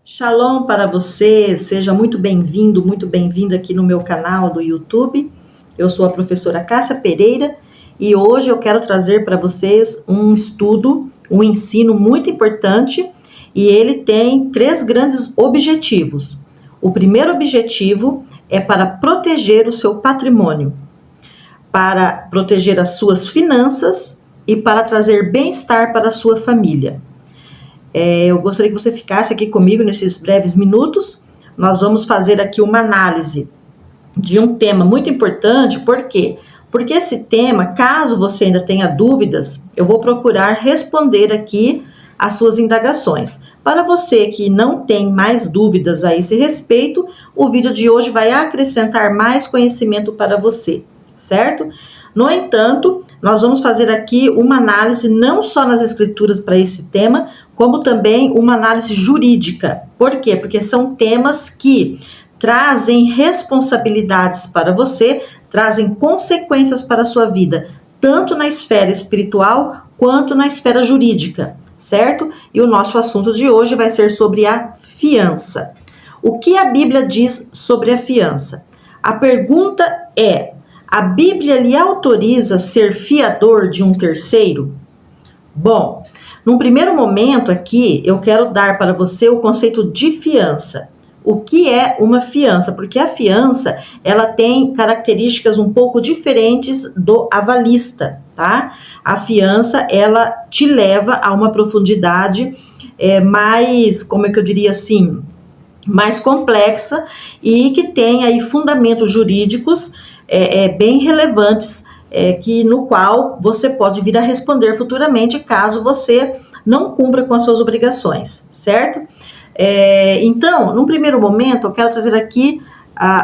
Shalom para você, seja muito bem-vindo, muito bem-vinda aqui no meu canal do YouTube. Eu sou a professora Cássia Pereira e hoje eu quero trazer para vocês um estudo, um ensino muito importante e ele tem três grandes objetivos. O primeiro objetivo é para proteger o seu patrimônio, para proteger as suas finanças e para trazer bem-estar para a sua família. Eu gostaria que você ficasse aqui comigo nesses breves minutos. Nós vamos fazer aqui uma análise de um tema muito importante. Por quê? Porque esse tema, caso você ainda tenha dúvidas, eu vou procurar responder aqui as suas indagações. Para você que não tem mais dúvidas a esse respeito, o vídeo de hoje vai acrescentar mais conhecimento para você, certo? No entanto, nós vamos fazer aqui uma análise não só nas escrituras para esse tema, como também uma análise jurídica. Por quê? Porque são temas que trazem responsabilidades para você, trazem consequências para a sua vida, tanto na esfera espiritual quanto na esfera jurídica, certo? E o nosso assunto de hoje vai ser sobre a fiança. O que a Bíblia diz sobre a fiança? A pergunta é: a Bíblia lhe autoriza ser fiador de um terceiro? Bom, num primeiro momento aqui, eu quero dar para você o conceito de fiança. O que é uma fiança? Porque a fiança, ela tem características um pouco diferentes do avalista, tá? A fiança, ela te leva a uma profundidade mais, como é que eu diria assim, mais complexa e que tem aí fundamentos jurídicos bem relevantes, no qual você pode vir a responder futuramente caso você não cumpra com as suas obrigações, certo? Então, num primeiro momento, eu quero trazer aqui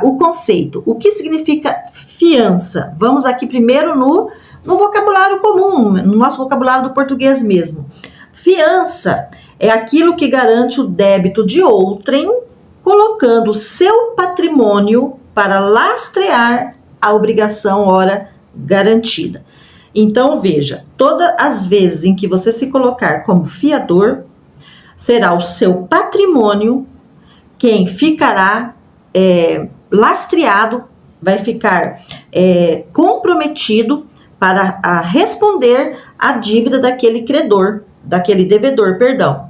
o conceito. O que significa fiança? Vamos aqui primeiro no vocabulário comum, no nosso vocabulário do português mesmo. Fiança é aquilo que garante o débito de outrem, colocando o seu patrimônio para lastrear a obrigação ora garantida. Então, veja, todas as vezes em que você se colocar como fiador, será o seu patrimônio quem ficará lastreado, vai ficar comprometido para responder à dívida daquele credor, daquele devedor,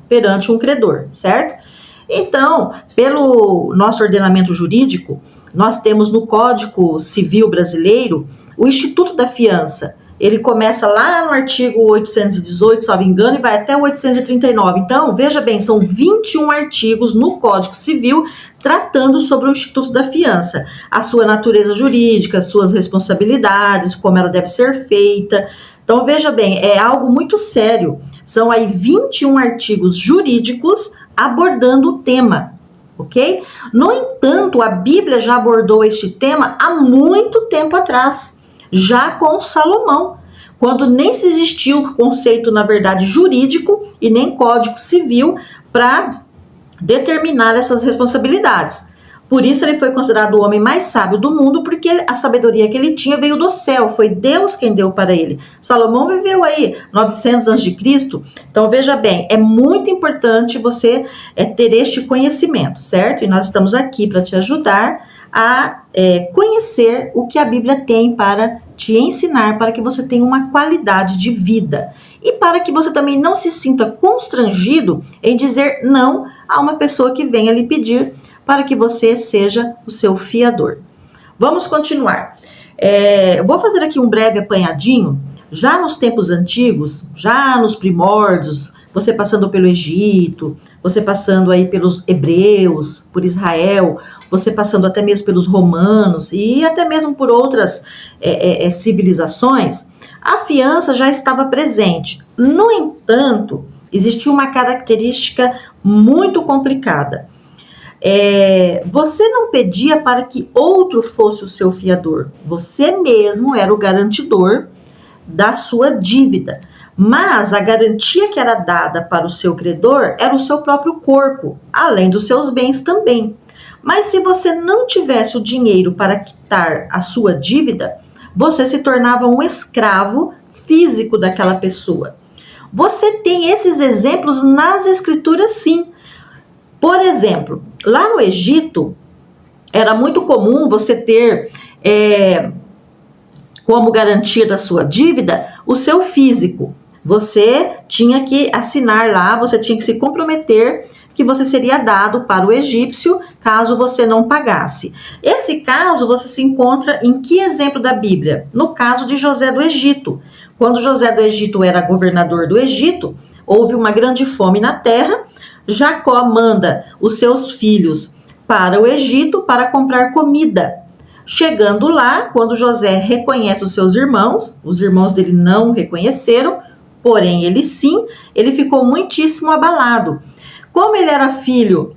perante um credor, certo? Então, pelo nosso ordenamento jurídico, nós temos no Código Civil Brasileiro o Instituto da Fiança. Ele começa lá no artigo 818, salvo engano, e vai até o 839. Então, veja bem, são 21 artigos no Código Civil tratando sobre o Instituto da Fiança. A sua natureza jurídica, suas responsabilidades, como ela deve ser feita. Então, veja bem, é algo muito sério. São aí 21 artigos jurídicos abordando o tema, ok? No entanto, a Bíblia já abordou este tema há muito tempo atrás, já com Salomão, quando nem se existia o conceito, na verdade, jurídico e nem código civil para determinar essas responsabilidades. Por isso ele foi considerado o homem mais sábio do mundo, porque a sabedoria que ele tinha veio do céu, foi Deus quem deu para ele. Salomão viveu aí 900 a.C., então veja bem, é muito importante você ter este conhecimento, certo? E nós estamos aqui para te ajudar a conhecer o que a Bíblia tem para te ensinar, para que você tenha uma qualidade de vida e para que você também não se sinta constrangido em dizer não a uma pessoa que venha lhe pedir para que você seja o seu fiador. Vamos continuar. Vou fazer aqui um breve apanhadinho. Já nos tempos antigos, já nos primórdios, você passando pelo Egito, você passando aí pelos hebreus, por Israel, você passando até mesmo pelos romanos e até mesmo por outras civilizações, a fiança já estava presente. No entanto, existia uma característica muito complicada. Você não pedia para que outro fosse o seu fiador. Você mesmo era o garantidor da sua dívida. Mas a garantia que era dada para o seu credor era o seu próprio corpo, além dos seus bens também. Mas se você não tivesse o dinheiro para quitar a sua dívida, você se tornava um escravo físico daquela pessoa. Você tem esses exemplos nas escrituras, sim. Por exemplo, exemplo, lá no Egito, era muito comum você ter como garantia da sua dívida o seu físico. Você tinha que assinar lá, você tinha que se comprometer que você seria dado para o egípcio caso você não pagasse. Esse caso você se encontra em que exemplo da Bíblia? No caso de José do Egito. Quando José do Egito era governador do Egito, houve uma grande fome na terra. Jacó manda os seus filhos para o Egito para comprar comida. Chegando lá, quando José reconhece os seus irmãos, os irmãos dele não o reconheceram, porém ele sim, ele ficou muitíssimo abalado. Como ele era filho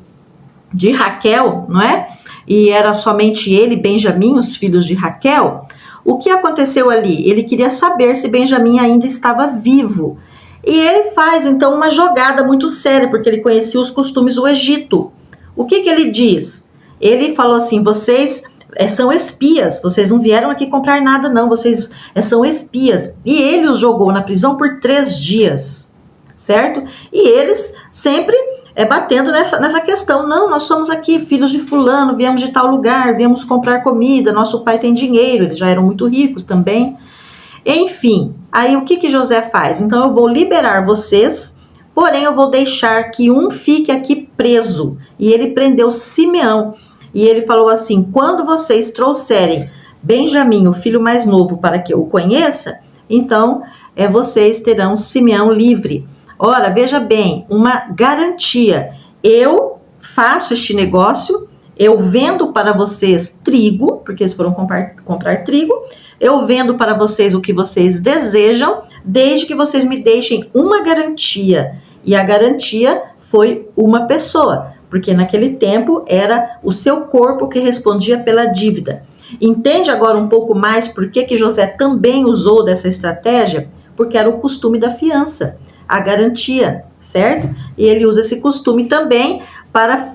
de Raquel, não é? E era somente ele, Benjamim, os filhos de Raquel, o que aconteceu ali? Ele queria saber se Benjamim ainda estava vivo. E ele faz, então, uma jogada muito séria, porque ele conhecia os costumes do Egito. O que ele diz? Ele falou assim, vocês são espias, vocês não vieram aqui comprar nada não, vocês são espias. E ele os jogou na prisão por 3 dias, certo? E eles sempre batendo nessa questão, não, nós somos aqui filhos de fulano, viemos de tal lugar, viemos comprar comida, nosso pai tem dinheiro, eles já eram muito ricos também. Enfim, aí o que José faz? Então eu vou liberar vocês, porém eu vou deixar que um fique aqui preso. E ele prendeu Simeão. E ele falou assim, quando vocês trouxerem Benjamim, o filho mais novo, para que eu o conheça, então vocês terão Simeão livre. Ora, veja bem, uma garantia. Eu faço este negócio, eu vendo para vocês trigo, porque eles foram comprar trigo, eu vendo para vocês o que vocês desejam, desde que vocês me deixem uma garantia. E a garantia foi uma pessoa, porque naquele tempo era o seu corpo que respondia pela dívida. Entende agora um pouco mais por que José também usou dessa estratégia? Porque era o costume da fiança, a garantia, certo? E ele usa esse costume também para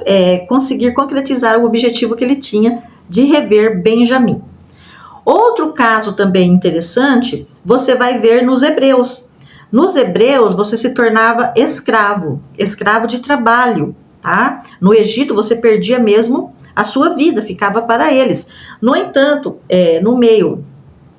conseguir concretizar o objetivo que ele tinha de rever Benjamim. Outro caso também interessante, você vai ver nos Hebreus. Nos Hebreus, você se tornava escravo de trabalho, tá? No Egito, você perdia mesmo a sua vida, ficava para eles. No entanto, no meio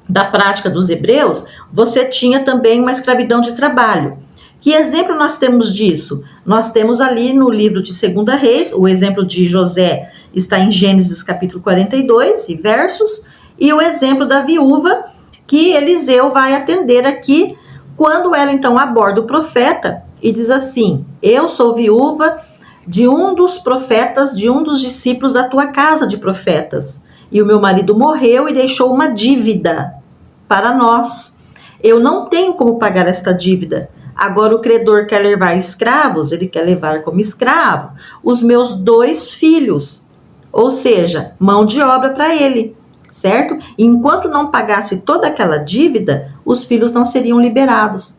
da prática dos hebreus, você tinha também uma escravidão de trabalho. Que exemplo nós temos disso? Nós temos ali no livro de 2 Reis, o exemplo de José está em Gênesis capítulo 42 e versos, e o exemplo da viúva que Eliseu vai atender aqui, quando ela então aborda o profeta e diz assim, eu sou viúva de um dos profetas, de um dos discípulos da tua casa de profetas, e o meu marido morreu e deixou uma dívida para nós. Eu não tenho como pagar esta dívida. Agora o credor quer levar escravos, ele quer levar como escravo os meus 2 filhos, ou seja, mão de obra para ele, certo? E enquanto não pagasse toda aquela dívida, os filhos não seriam liberados.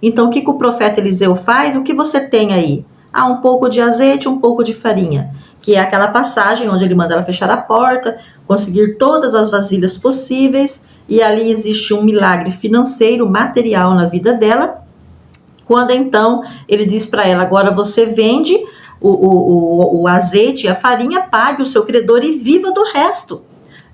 Então o que o profeta Eliseu faz? O que você tem aí? Um pouco de azeite, um pouco de farinha, que é aquela passagem onde ele manda ela fechar a porta, conseguir todas as vasilhas possíveis, e ali existe um milagre financeiro, material na vida dela, quando então ele diz para ela, agora você vende o azeite e a farinha, pague o seu credor e viva do resto.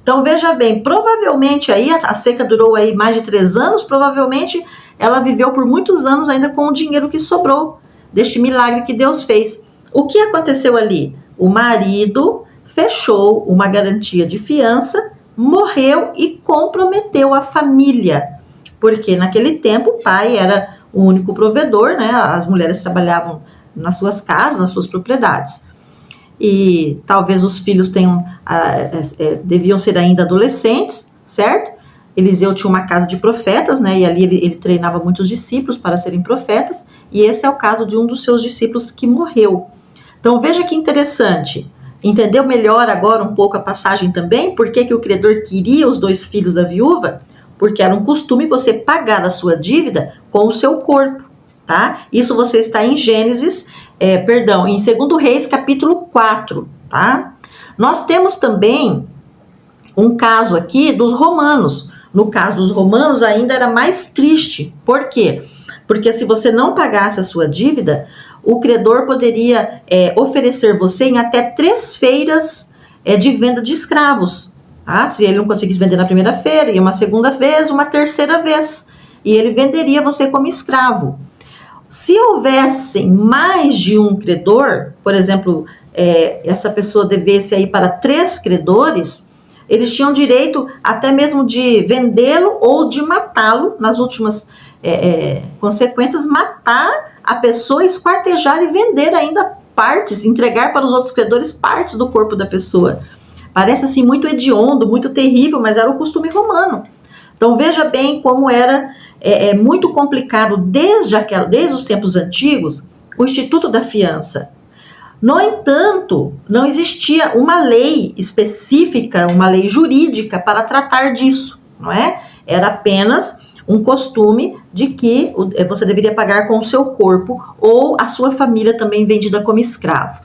Então veja bem, provavelmente aí a seca durou aí mais de 3 anos, provavelmente ela viveu por muitos anos ainda com o dinheiro que sobrou deste milagre que Deus fez. O que aconteceu ali? O marido fechou uma garantia de fiança, morreu e comprometeu a família, porque naquele tempo o pai era o único provedor, né? As mulheres trabalhavam nas suas casas, nas suas propriedades. E talvez os filhos deviam ser ainda adolescentes, certo? Eliseu tinha uma casa de profetas, né? E ali ele treinava muitos discípulos para serem profetas. E esse é o caso de um dos seus discípulos que morreu. Então veja que interessante. Entendeu melhor agora um pouco a passagem também? Por que o credor queria os 2 filhos da viúva? Porque era um costume você pagar a sua dívida com o seu corpo, tá? Isso você está em Gênesis, em 2 Reis, capítulo 4, tá? Nós temos também um caso aqui dos romanos. No caso dos romanos ainda era mais triste. Por quê? Porque se você não pagasse a sua dívida, o credor poderia oferecer você em até 3 feiras de venda de escravos. Tá? Se ele não conseguisse vender na primeira feira, ia uma segunda vez, uma terceira vez. E ele venderia você como escravo. Se houvessem mais de um credor, por exemplo, essa pessoa devesse aí para 3 credores, eles tinham direito até mesmo de vendê-lo ou de matá-lo, nas últimas consequências, matar a pessoa, esquartejar e vender ainda partes, entregar para os outros credores partes do corpo da pessoa. Parece assim muito hediondo, muito terrível, mas era o costume romano. Então veja bem como era muito complicado desde os tempos antigos o instituto da fiança. No entanto, não existia uma lei específica, uma lei jurídica para tratar disso, não é? Era apenas um costume de que você deveria pagar com o seu corpo ou a sua família também vendida como escravo.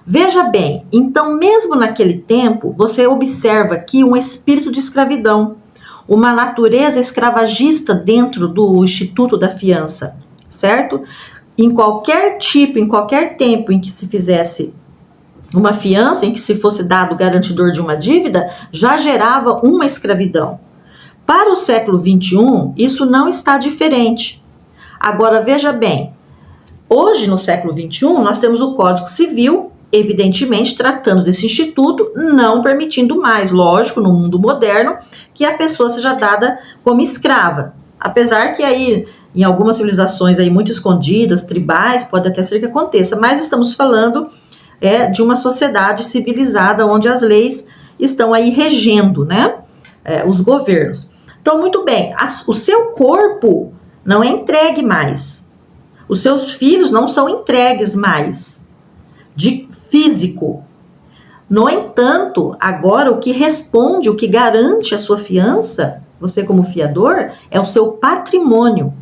Veja bem, então mesmo naquele tempo, você observa aqui um espírito de escravidão, uma natureza escravagista dentro do instituto da fiança, certo? Em qualquer tempo em que se fizesse uma fiança, em que se fosse dado garantidor de uma dívida, já gerava uma escravidão. Para o século XXI, isso não está diferente. Agora, veja bem, hoje no século XXI, nós temos o Código Civil, evidentemente tratando desse instituto, não permitindo mais, lógico, no mundo moderno, que a pessoa seja dada como escrava. Apesar que aí, em algumas civilizações aí muito escondidas, tribais, pode até ser que aconteça, mas estamos falando de uma sociedade civilizada, onde as leis estão aí regendo, né, os governos. Então, muito bem, o seu corpo não é entregue mais, os seus filhos não são entregues mais, de físico. No entanto, agora o que responde, o que garante a sua fiança, você como fiador, é o seu patrimônio.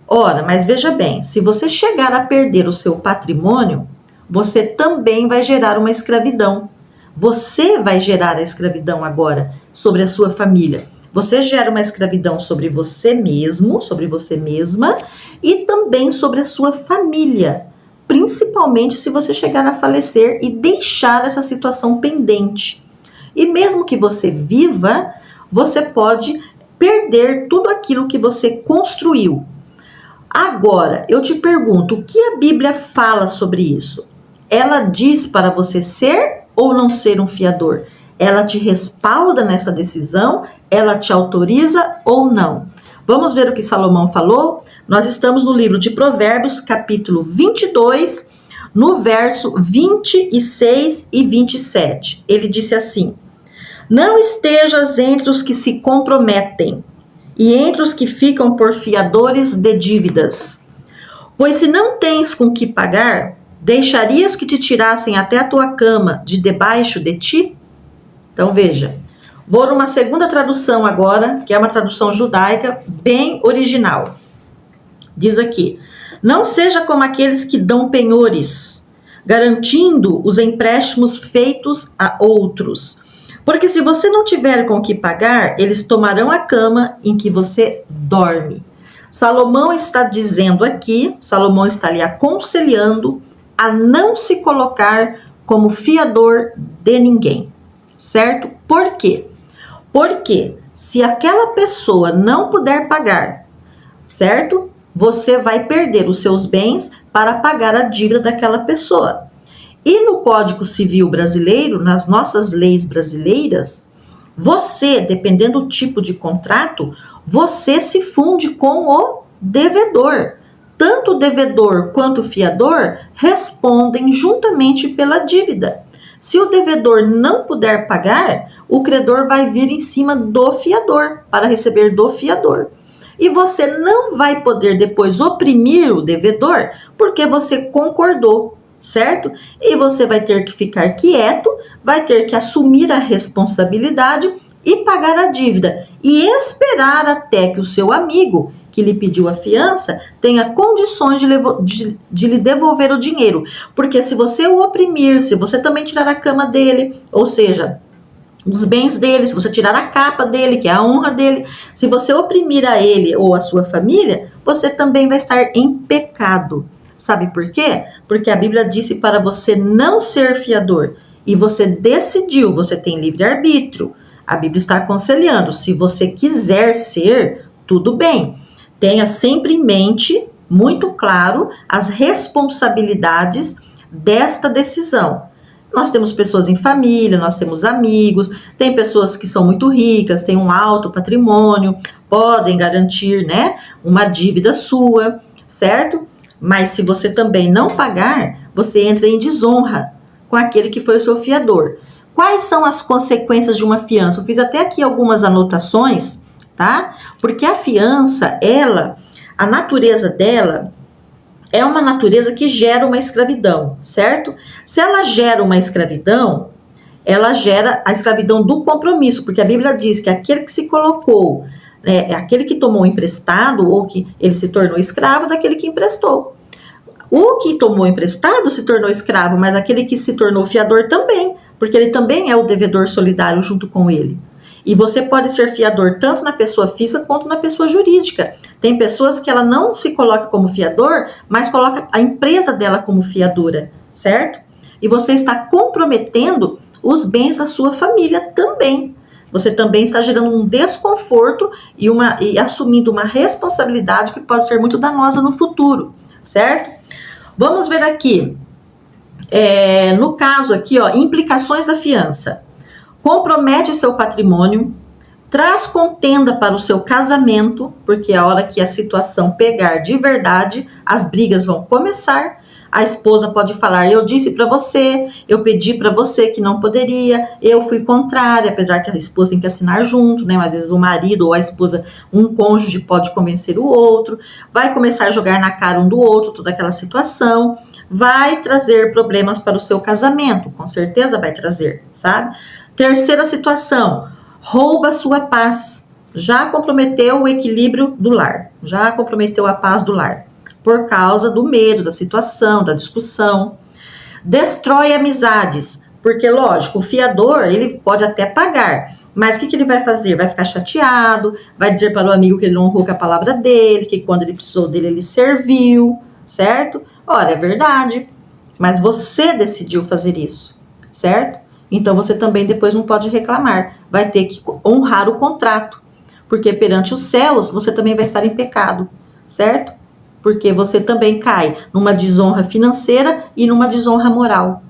Ora, mas veja bem, se você chegar a perder o seu patrimônio, você também vai gerar uma escravidão. Você vai gerar a escravidão agora sobre a sua família. Você gera uma escravidão sobre você mesmo, sobre você mesma e também sobre a sua família. Principalmente se você chegar a falecer e deixar essa situação pendente. E mesmo que você viva, você pode perder tudo aquilo que você construiu. Agora, eu te pergunto, o que a Bíblia fala sobre isso? Ela diz para você ser ou não ser um fiador? Ela te respalda nessa decisão? Ela te autoriza ou não? Vamos ver o que Salomão falou? Nós estamos no livro de Provérbios, capítulo 22, no verso 26 e 27. Ele disse assim: não estejas entre os que se comprometem e entre os que ficam por fiadores de dívidas. Pois se não tens com que pagar, deixarias que te tirassem até a tua cama de debaixo de ti? Então veja, vou numa segunda tradução agora, que é uma tradução judaica bem original. Diz aqui: não seja como aqueles que dão penhores, garantindo os empréstimos feitos a outros. Porque se você não tiver com o que pagar, eles tomarão a cama em que você dorme. Salomão está dizendo aqui, Salomão está lhe aconselhando a não se colocar como fiador de ninguém, certo? Por quê? Porque se aquela pessoa não puder pagar, certo? Você vai perder os seus bens para pagar a dívida daquela pessoa. E no Código Civil brasileiro, nas nossas leis brasileiras, você, dependendo do tipo de contrato, você se funde com o devedor. Tanto o devedor quanto o fiador respondem juntamente pela dívida. Se o devedor não puder pagar, o credor vai vir em cima do fiador, para receber do fiador. E você não vai poder depois oprimir o devedor, porque você concordou, certo? E você vai ter que ficar quieto, vai ter que assumir a responsabilidade e pagar a dívida. E esperar até que o seu amigo, que lhe pediu a fiança, tenha condições de lhe devolver o dinheiro. Porque se você o oprimir, se você também tirar a cama dele, ou seja, os bens dele, se você tirar a capa dele, que é a honra dele, se você oprimir a ele ou a sua família, você também vai estar em pecado. Sabe por quê? Porque a Bíblia disse para você não ser fiador. E você decidiu, você tem livre-arbítrio. A Bíblia está aconselhando, se você quiser ser, tudo bem. Tenha sempre em mente, muito claro, as responsabilidades desta decisão. Nós temos pessoas em família, nós temos amigos, tem pessoas que são muito ricas, têm um alto patrimônio, podem garantir, né, uma dívida sua, certo? Mas se você também não pagar, você entra em desonra com aquele que foi o seu fiador. Quais são as consequências de uma fiança? Eu fiz até aqui algumas anotações, tá? Porque a fiança, a natureza dela é uma natureza que gera uma escravidão, certo? Se ela gera uma escravidão, ela gera a escravidão do compromisso, porque a Bíblia diz que aquele que se colocou, é aquele que tomou emprestado, ou que ele se tornou escravo daquele que emprestou. O que tomou emprestado se tornou escravo, mas aquele que se tornou fiador também, porque ele também é o devedor solidário junto com ele. E você pode ser fiador tanto na pessoa física quanto na pessoa jurídica. Tem pessoas que ela não se coloca como fiador, mas coloca a empresa dela como fiadora, certo? E você está comprometendo os bens da sua família também. Você também está gerando um desconforto e assumindo uma responsabilidade que pode ser muito danosa no futuro, certo? Vamos ver aqui. No caso aqui, implicações da fiança. Compromete o seu patrimônio, traz contenda para o seu casamento, porque a hora que a situação pegar de verdade, as brigas vão começar. A esposa pode falar, eu disse para você, eu pedi para você que não poderia, eu fui contrária, apesar que a esposa tem que assinar junto, né? Mas às vezes o marido ou a esposa, um cônjuge pode convencer o outro, vai começar a jogar na cara um do outro toda aquela situação, vai trazer problemas para o seu casamento, com certeza vai trazer, sabe? Terceira situação, rouba sua paz. Já comprometeu o equilíbrio do lar, já comprometeu a paz do lar, por causa do medo, da situação, da discussão. Destrói amizades, porque lógico, o fiador, ele pode até pagar, mas o que ele vai fazer? Vai ficar chateado, vai dizer para o amigo que ele não honrou com a palavra dele, que quando ele precisou dele, ele serviu, certo? Ora, é verdade, mas você decidiu fazer isso, certo? Então, você também depois não pode reclamar. Vai ter que honrar o contrato. Porque perante os céus, você também vai estar em pecado. Certo? Porque você também cai numa desonra financeira e numa desonra moral.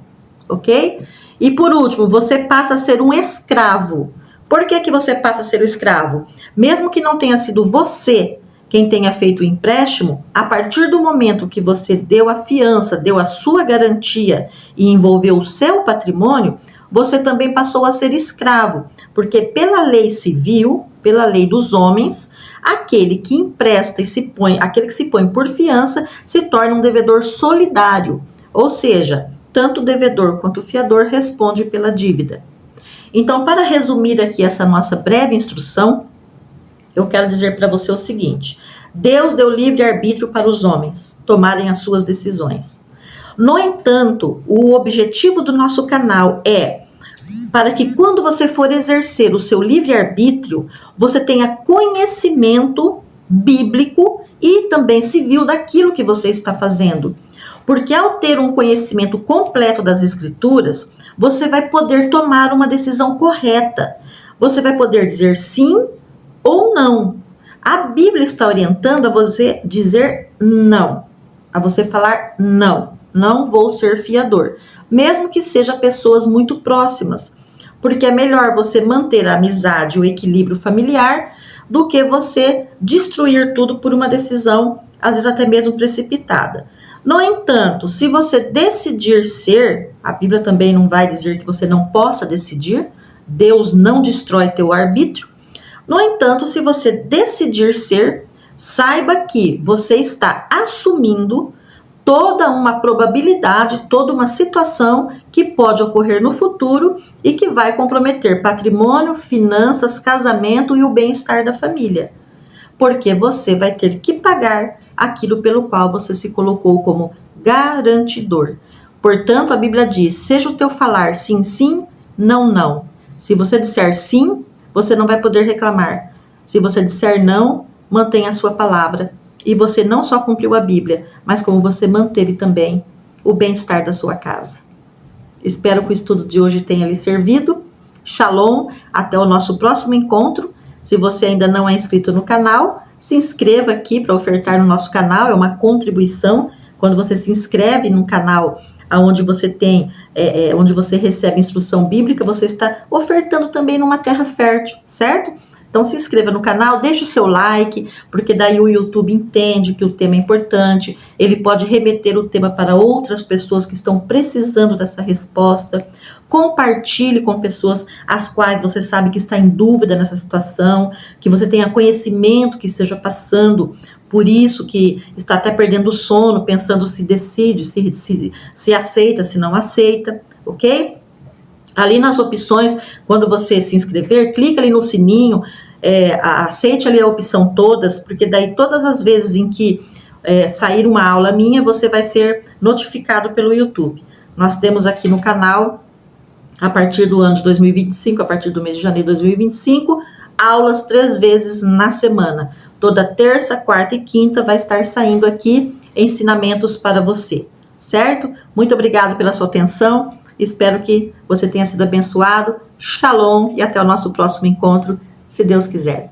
Ok? E por último, você passa a ser um escravo. Por que você passa a ser um escravo? Mesmo que não tenha sido você quem tenha feito o empréstimo, a partir do momento que você deu a fiança, deu a sua garantia e envolveu o seu patrimônio, você também passou a ser escravo, porque pela lei civil, pela lei dos homens, aquele que empresta aquele que se põe por fiança, se torna um devedor solidário, ou seja, tanto o devedor quanto o fiador responde pela dívida. Então, para resumir aqui essa nossa breve instrução, eu quero dizer para você o seguinte: Deus deu livre-arbítrio para os homens tomarem as suas decisões. No entanto, o objetivo do nosso canal é para que quando você for exercer o seu livre-arbítrio, você tenha conhecimento bíblico e também civil daquilo que você está fazendo. Porque ao ter um conhecimento completo das Escrituras, você vai poder tomar uma decisão correta. Você vai poder dizer sim ou não. A Bíblia está orientando a você dizer não, a você falar não, não vou ser fiador, mesmo que seja pessoas muito próximas, porque é melhor você manter a amizade, o equilíbrio familiar, do que você destruir tudo por uma decisão, às vezes até mesmo precipitada. No entanto, se você decidir ser, a Bíblia também não vai dizer que você não possa decidir, Deus não destrói teu arbítrio. No entanto, se você decidir ser, saiba que você está assumindo toda uma probabilidade, toda uma situação que pode ocorrer no futuro e que vai comprometer patrimônio, finanças, casamento e o bem-estar da família. Porque você vai ter que pagar aquilo pelo qual você se colocou como garantidor. Portanto, a Bíblia diz, seja o teu falar sim, sim, não, não. Se você disser sim, você não vai poder reclamar. Se você disser não, mantenha a sua palavra. e você não só cumpriu a Bíblia, mas como você manteve também o bem-estar da sua casa. Espero que o estudo de hoje tenha lhe servido. Shalom, até o nosso próximo encontro. Se você ainda não é inscrito no canal, se inscreva aqui para ofertar no nosso canal, é uma contribuição. Quando você se inscreve no canal onde você tem, onde você recebe instrução bíblica, você está ofertando também numa terra fértil, certo? Então se inscreva no canal, deixe o seu like, porque daí o YouTube entende que o tema é importante, ele pode remeter o tema para outras pessoas que estão precisando dessa resposta. Compartilhe com pessoas as quais você sabe que está em dúvida nessa situação, que você tenha conhecimento que esteja passando por isso, que está até perdendo o sono, pensando se decide, se aceita, se não aceita, ok? Ali nas opções, quando você se inscrever, clica ali no sininho, aceite ali a opção todas, porque daí todas as vezes em que sair uma aula minha, você vai ser notificado pelo YouTube. Nós temos aqui no canal, a partir do ano de 2025, a partir do mês de janeiro de 2025, aulas 3 vezes na semana. Toda terça, quarta e quinta vai estar saindo aqui ensinamentos para você, certo? Muito obrigado pela sua atenção. Espero que você tenha sido abençoado. Shalom e até o nosso próximo encontro, se Deus quiser.